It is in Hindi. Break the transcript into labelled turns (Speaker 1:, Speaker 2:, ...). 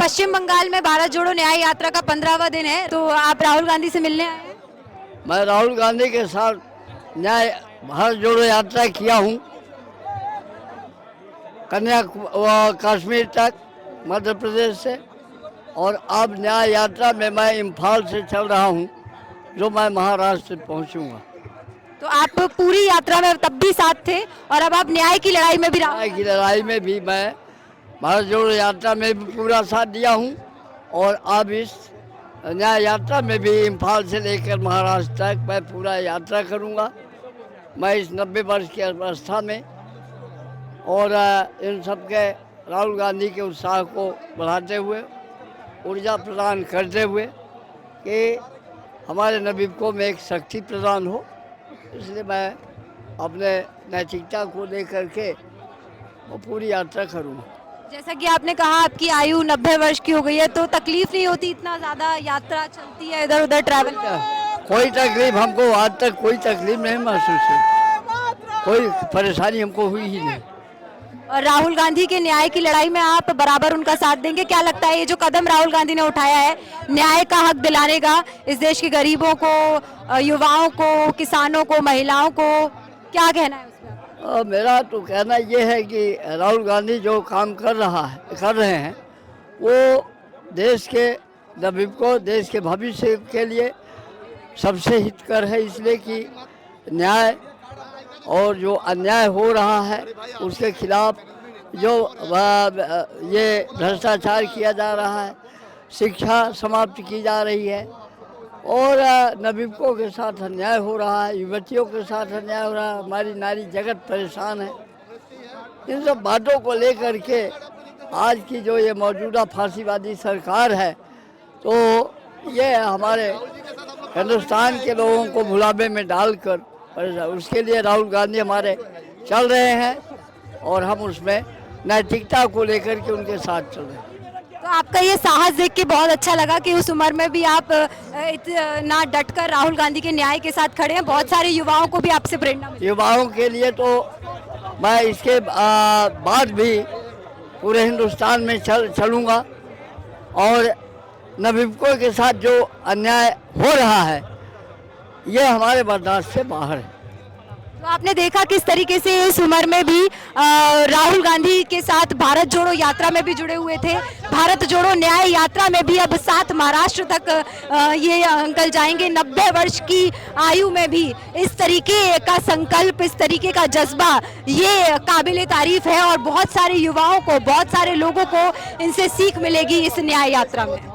Speaker 1: पश्चिम बंगाल में भारत जोड़ो न्याय यात्रा का 15वां दिन है, तो आप राहुल गांधी से मिलने आए हैं।
Speaker 2: मैं राहुल गांधी के साथ न्याय भारत जोड़ो यात्रा किया हूँ, कश्मीर तक, मध्य प्रदेश से। और अब न्याय यात्रा में मैं इम्फाल से चल रहा हूँ, जो मैं महाराष्ट्र पहुँचूँगा।
Speaker 1: तो आप पूरी यात्रा में तब भी साथ थे और अब आप न्याय की लड़ाई में भी
Speaker 2: न्याय की लड़ाई में भी मैं भारत जोड़ो यात्रा में भी पूरा साथ दिया हूँ, और अब इस न्याय यात्रा में भी इम्फाल से लेकर महाराष्ट्र तक मैं पूरा यात्रा करूँगा। मैं इस 90 वर्ष की अवस्था में और इन सब के राहुल गांधी के उत्साह को बढ़ाते हुए, ऊर्जा प्रदान करते हुए कि हमारे नबीबकों में एक शक्ति प्रदान हो, इसलिए मैं अपने नैतिकता को लेकर के वो पूरी यात्रा करूँगा।
Speaker 1: जैसा कि आपने कहा आपकी आयु 90 वर्ष की हो गई है, तो तकलीफ नहीं होती, इतना ज़्यादा यात्रा चलती है इधर उधर ट्रैवल?
Speaker 2: कोई तकलीफ हमको आज तक कोई तकलीफ नहीं महसूस हुई, कोई परेशानी हमको हुई ही नहीं।
Speaker 1: और राहुल गांधी के न्याय की लड़ाई में आप बराबर उनका साथ देंगे? क्या लगता है ये जो कदम राहुल गांधी ने उठाया है न्याय का हक दिलाने का, इस देश के गरीबों को, युवाओं को, किसानों को, महिलाओं को, क्या कहना है उसमें?
Speaker 2: मेरा तो कहना ये है कि राहुल गांधी जो काम कर रहे हैं वो देश के नबीबकों, देश के भविष्य के लिए सबसे हितकर है, इसलिए कि न्याय और जो अन्याय हो रहा है उसके खिलाफ जो ये भ्रष्टाचार किया जा रहा है, शिक्षा समाप्त की जा रही है, और नबीबकों के साथ अन्याय हो रहा है, युवतियों के साथ अन्याय हो रहा है, हमारी नारी जगत परेशान है। इन सब बातों को लेकर के आज की जो ये मौजूदा फांसीवादी सरकार है, तो ये हमारे हिंदुस्तान के लोगों को भुलावे में डालकर, उसके लिए राहुल गांधी हमारे चल रहे हैं और हम उसमें नैतिकता को लेकर के उनके साथ चल रहे हैं।
Speaker 1: तो आपका ये साहस देख के बहुत अच्छा लगा कि उस उम्र में भी आप इतना डटकर राहुल गांधी के न्याय के साथ खड़े हैं। बहुत सारे युवाओं को भी आपसे प्रेरणा मिली।
Speaker 2: युवाओं के लिए तो मैं इसके बाद भी पूरे हिंदुस्तान में चलूँगा, और नबीबकों के साथ जो अन्याय हो रहा है ये हमारे बर्दाश्त से बाहर है।
Speaker 1: तो आपने देखा किस तरीके से इस उम्र में भी राहुल गांधी के साथ भारत जोड़ो यात्रा में भी जुड़े हुए थे। भारत जोड़ो न्याय यात्रा में भी अब 7 महाराष्ट्र तक ये अंकल जाएंगे। 90 वर्ष की आयु में भी इस तरीके का संकल्प, इस तरीके का जज्बा, ये काबिले तारीफ है और बहुत सारे युवाओं को, बहुत सारे लोगों को इनसे सीख मिलेगी इस न्याय यात्रा में।